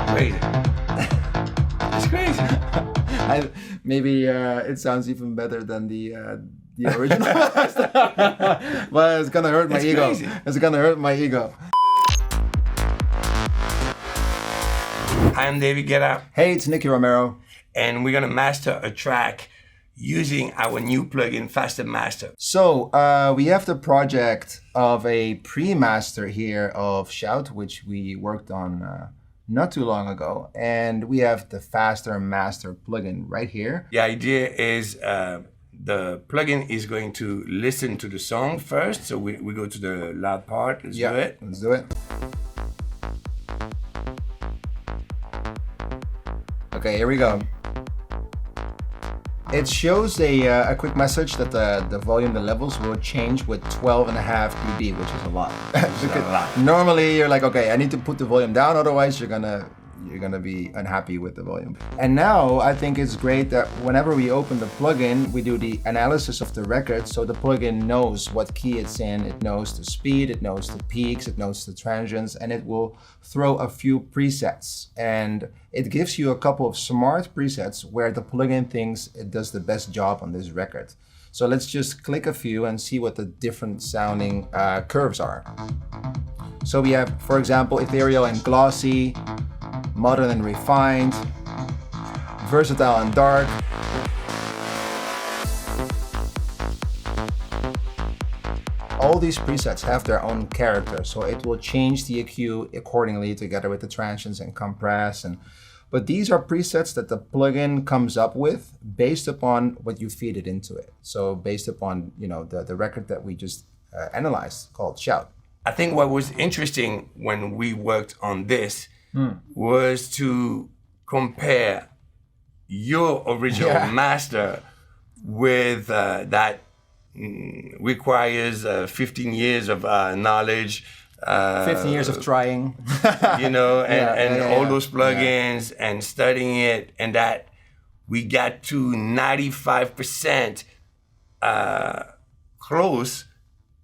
Crazy. It's crazy. Maybe it sounds even better than the original. But it's gonna hurt my ego. Crazy. It's gonna hurt my ego. Hi, I'm David Guetta, Hey, it's Nicky Romero. and we're gonna master a track using our new plugin, Faster Master. So we have the project of a pre-master here of Shout, which we worked on not too long ago, and we have the Faster Master plugin right here. The idea is the plugin is going to listen to the song first. So we go to the loud part. Let's do it. Let's do it. Okay, here we go. It shows a quick message that the volume, the levels will change with 12.5 dB, which is a lot. Normally you're like, okay, I need to put the volume down, otherwise you're gonna be unhappy with the volume. And now I think it's great that whenever we open the plugin, we do the analysis of the record, so the plugin knows what key it's in, it knows the speed, it knows the peaks, it knows the transients, and it will throw a few presets. And it gives you a couple of smart presets where the plugin thinks it does the best job on this record. So let's just click a few and see what the different sounding curves are. So we have, for example, ethereal and glossy, modern and refined, versatile and dark, all these presets have their own character, so it will change the EQ accordingly together with the transients and compress. But these are presets that the plugin comes up with based upon what you feed it into it. So based upon the record that we just analyzed called Shout. I think what was interesting when we worked on this was to compare your original master with that requires 15 years of knowledge. 15 years of trying. And all those plugins and studying it, and that we got to 95% close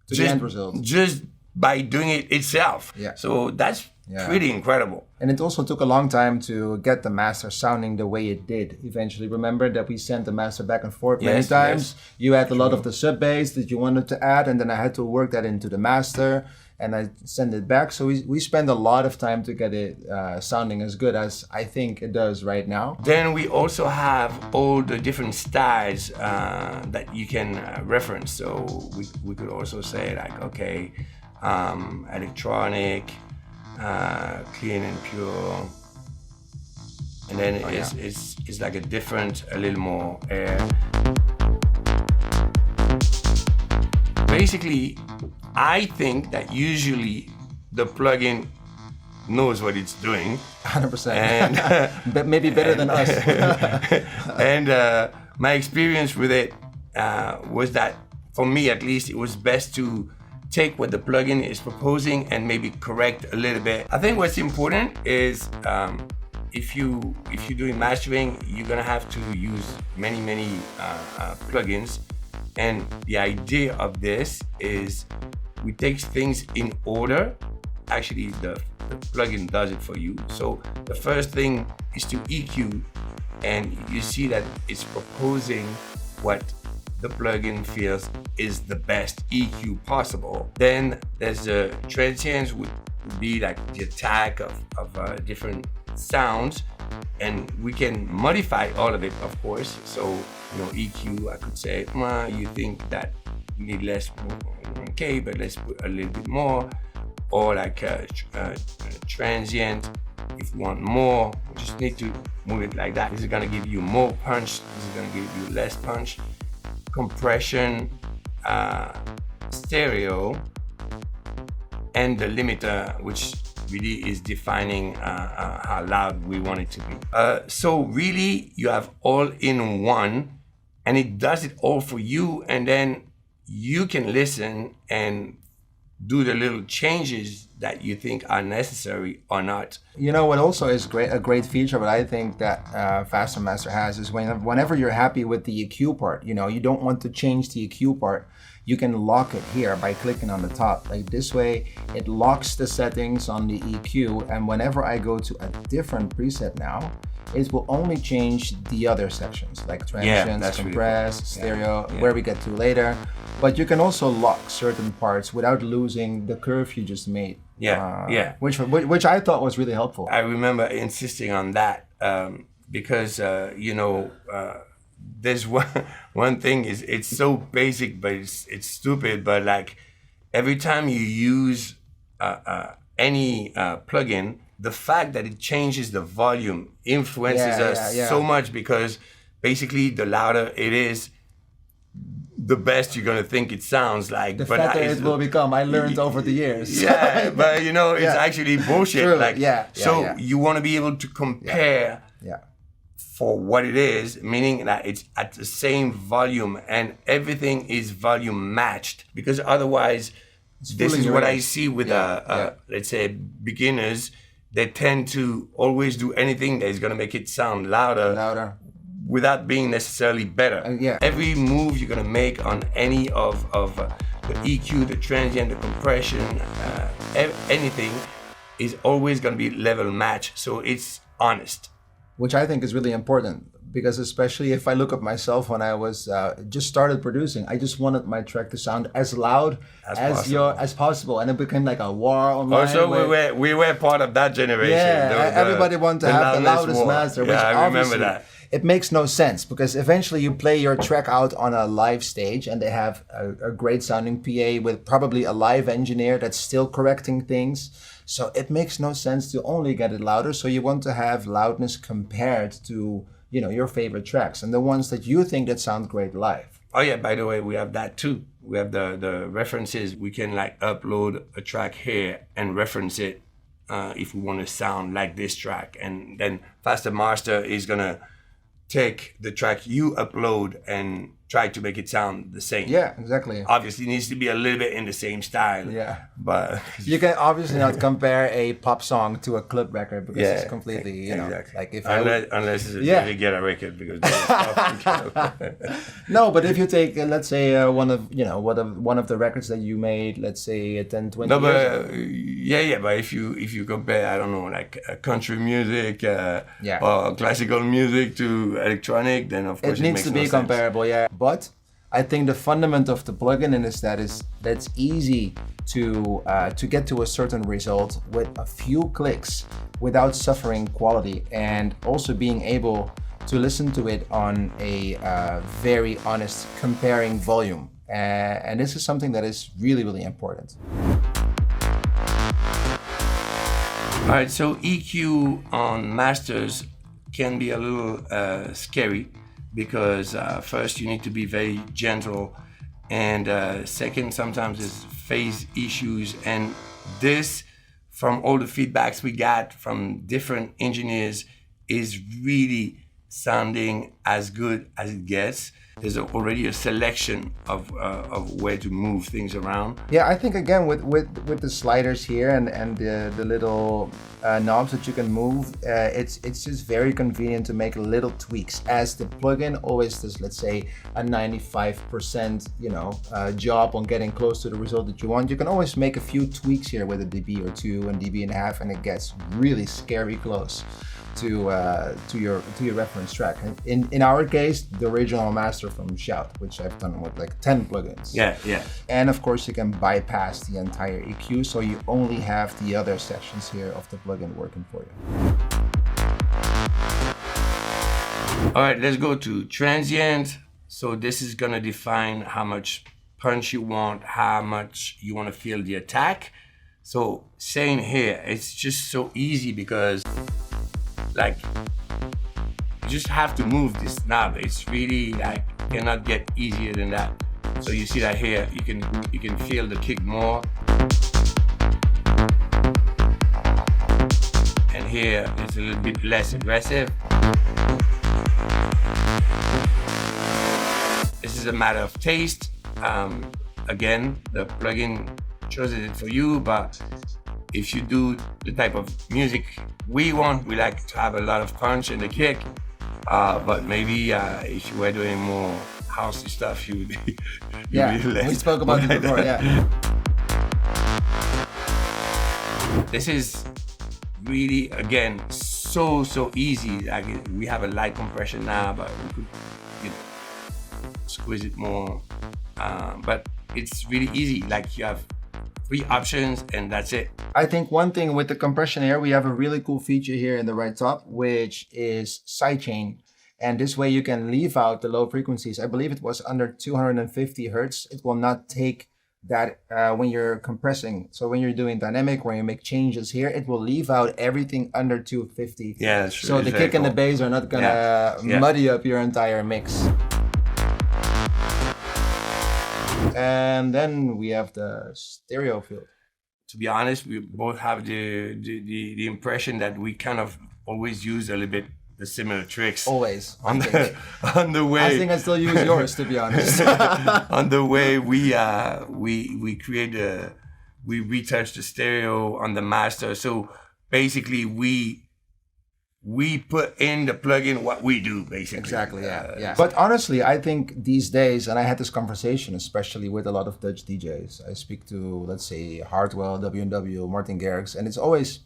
to the end result. Just by doing it itself. Yeah. So that's pretty incredible. And it also took a long time to get the master sounding the way it did eventually. Remember that we sent the master back and forth many times. Yes. You had a lot of the sub bass that you wanted to add, and then I had to work that into the master and I send it back. So we spent a lot of time to get it sounding as good as I think it does right now. Then we also have all the different styles that you can reference. So we could also say like, okay, electronic, clean and pure, and then it's like a little more air. Basically, I think that usually the plugin knows what it's doing. 100%. And but maybe better than us. And my experience with it was that, for me at least, it was best to take what the plugin is proposing and maybe correct a little bit. I think what's important is if you're doing mastering, you're gonna have to use many plugins. And the idea of this is we take things in order. Actually, the plugin does it for you. So the first thing is to EQ, and you see that it's proposing what the plugin feels is the best EQ possible. Then there's the transients, would be like the attack of different sounds, and we can modify all of it, of course. So EQ, I could say, you think that you need less, okay, but let's put a little bit more. Or like a transient, if you want more, you just need to move it like that. This is gonna give you more punch, this is gonna give you less punch. Compression, stereo, and the limiter, which really is defining how loud we want it to be. So really, you have all in one, and it does it all for you, and then you can listen and do the little changes that you think are necessary or not. What also is a great feature, but I think that Faster Master has is whenever you're happy with the EQ part, you don't want to change the EQ part, you can lock it here by clicking on the top. Like this way, it locks the settings on the EQ, and whenever I go to a different preset now, it will only change the other sections, like transients, compress, really cool. Stereo, where we get to later. But you can also lock certain parts without losing the curve you just made. Which I thought was really helpful. I remember insisting on that because there's one thing is it's so basic, but it's stupid. But like every time you use any plugin, the fact that it changes the volume influences us so much, because basically the louder it is, the best you're gonna think it sounds like. The fatter it will become. I learned over the years. Yeah, but it's actually bullshit. True. Like, you want to be able to compare for what it is, meaning that it's at the same volume and everything is volume matched. Because otherwise, this is what I see with let's say beginners. They tend to always do anything that is gonna make it sound louder. Without being necessarily better. Every move you're gonna make on any of the EQ, the transient, the compression, anything is always gonna be level match. So it's honest. Which I think is really important, because especially if I look at myself when I was just started producing, I just wanted my track to sound as loud as possible, and it became like a war online. Also, we were part of that generation. Everybody wanted to have the loudest master. Which I remember that. It makes no sense, because eventually you play your track out on a live stage and they have a great sounding PA with probably a live engineer that's still correcting things. So it makes no sense to only get it louder. So you want to have loudness compared to, your favorite tracks and the ones that you think that sound great live. Oh yeah, by the way, we have that too. We have the references. We can upload a track here and reference it if we want to sound like this track. And then Faster Master is gonna take the track you upload and try to make it sound the same. Yeah, exactly. Obviously, it needs to be a little bit in the same style. Yeah. But you can obviously not compare a pop song to a club record, because it's completely, exactly. Like if unless it's a David Guetta record, because no, but if you take let's say one of the records that you made, let's say 10, 20 years ago. But if you compare, I don't know, like country music or classical music to electronic, then of course it needs to be comparable. But I think the fundament of the plugin is that it's easy to get to a certain result with a few clicks without suffering quality, and also being able to listen to it on a very honest comparing volume. And this is something that is really, really important. All right, so EQ on masters can be a little scary, because first you need to be very gentle, and second, sometimes there's phase issues. And this, from all the feedbacks we got from different engineers, is really sounding as good as it gets. There's already a selection of where to move things around. Yeah, I think again with the sliders here and the little knobs that you can move, it's just very convenient to make little tweaks, as the plugin always does, let's say a 95% job on getting close to the result that you want. You can always make a few tweaks here with a dB or two and dB and a half, and it gets really scary close to your reference track. In our case, the original master from Shout, which I've done with like 10 plugins. Yeah. And of course, you can bypass the entire EQ, so you only have the other sections here of the plugin working for you. All right, let's go to transient. So this is gonna define how much punch you want, how much you want to feel the attack. So saying here, it's just so easy, because like you just have to move this knob. It's really like cannot get easier than that. So you see that here, you can feel the kick more, and here it's a little bit less aggressive. This is a matter of taste. Again, the plugin chooses it for you, but if you do the type of music we want, we like to have a lot of punch in the kick, but maybe if you were doing more housey stuff, you Yeah, really let we spoke about it before. Yeah. This is really, again, so easy. Like we have a light compression now, but we could, squeeze it more. But it's really easy. Like you have 3 options and that's it. I think one thing with the compression here, we have a really cool feature here in the right top, which is sidechain. And this way you can leave out the low frequencies. I believe it was under 250 hertz. It will not take that when you're compressing. So when you're doing dynamic, when you make changes here, it will leave out everything under 250. Yeah, that's true. So the kick and the bass are not gonna muddy up your entire mix. And then we have the stereo field. To be honest, we both have the impression that we kind of always use a little bit the similar tricks. Always. On the way. I think I still use yours, to be honest. On the way we create we retouch the stereo on the master. So basically we put in the plugin what we do, basically. Exactly, yeah. But honestly, I think these days, and I had this conversation, especially with a lot of Dutch DJs. I speak to, let's say, Hardwell, W&W, Martin Garrix, and it's always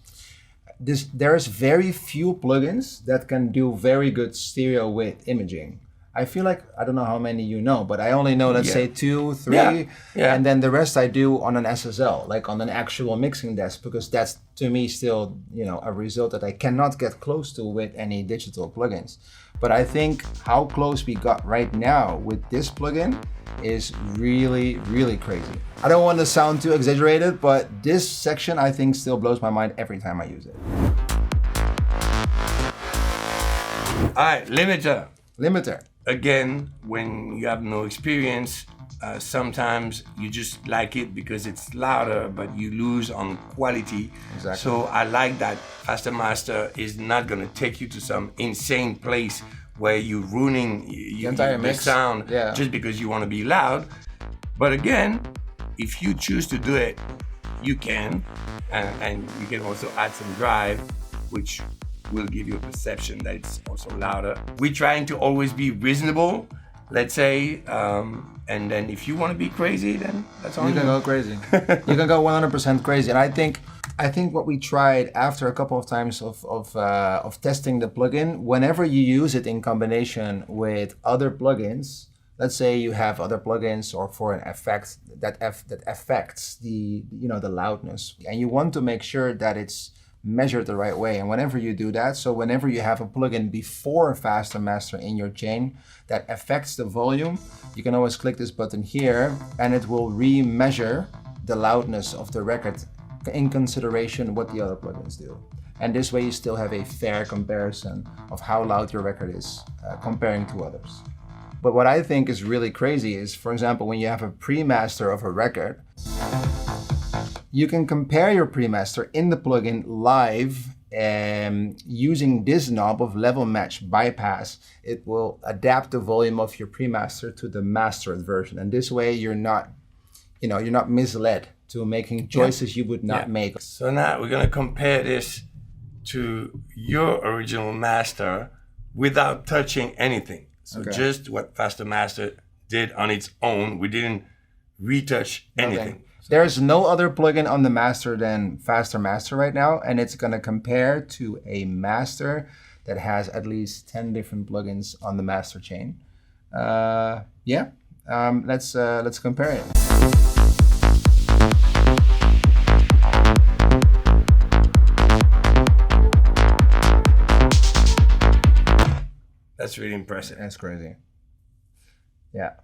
there's very few plugins that can do very good stereo with imaging. I feel like, I don't know how many you know, but I only know, let's say 2, 3, and then the rest I do on an SSL, like on an actual mixing desk, because that's, to me, still, a result that I cannot get close to with any digital plugins. But I think how close we got right now with this plugin is really, really crazy. I don't want to sound too exaggerated, but this section, I think, still blows my mind every time I use it. All right, limiter. Limiter. Again, when you have no experience, sometimes you just like it because it's louder, but you lose on quality. Exactly. So I like that Faster Master is not going to take you to some insane place where you're ruining the entire mix sound just because you want to be loud. But again, if you choose to do it, you can, and you can also add some drive, which will give you a perception that it's also louder. We're trying to always be reasonable, let's say, and then if you want to be crazy, then that's all you can go crazy. You can go 100% crazy. And I think what we tried after a couple of times of testing the plugin, whenever you use it in combination with other plugins, let's say you have other plugins or for an effect that affects the the loudness, and you want to make sure that it's measured the right way. And whenever you do that, so whenever you have a plugin before Faster Master in your chain that affects the volume, you can always click this button here and it will re-measure the loudness of the record in consideration what the other plugins do. And this way you still have a fair comparison of how loud your record is comparing to others. But what I think is really crazy is, for example, when you have a pre-master of a record, you can compare your pre-master in the plugin live using this knob of level match bypass. It will adapt the volume of your pre-master to the mastered version. And this way you're not misled to making choices you would not make. So now we're gonna compare this to your original master without touching anything. So just what Faster Master did on its own. We didn't retouch anything. Okay. There's no other plugin on the master than Faster Master right now, and it's gonna compare to a master that has at least 10 different plugins on the master chain. Let's compare it. That's really impressive. That's crazy. Yeah.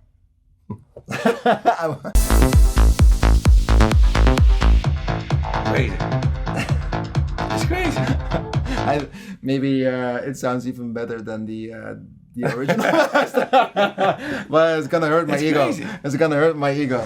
Crazy. It's crazy. Maybe it sounds even better than the original. But it's gonna hurt my ego. Crazy. It's gonna hurt my ego.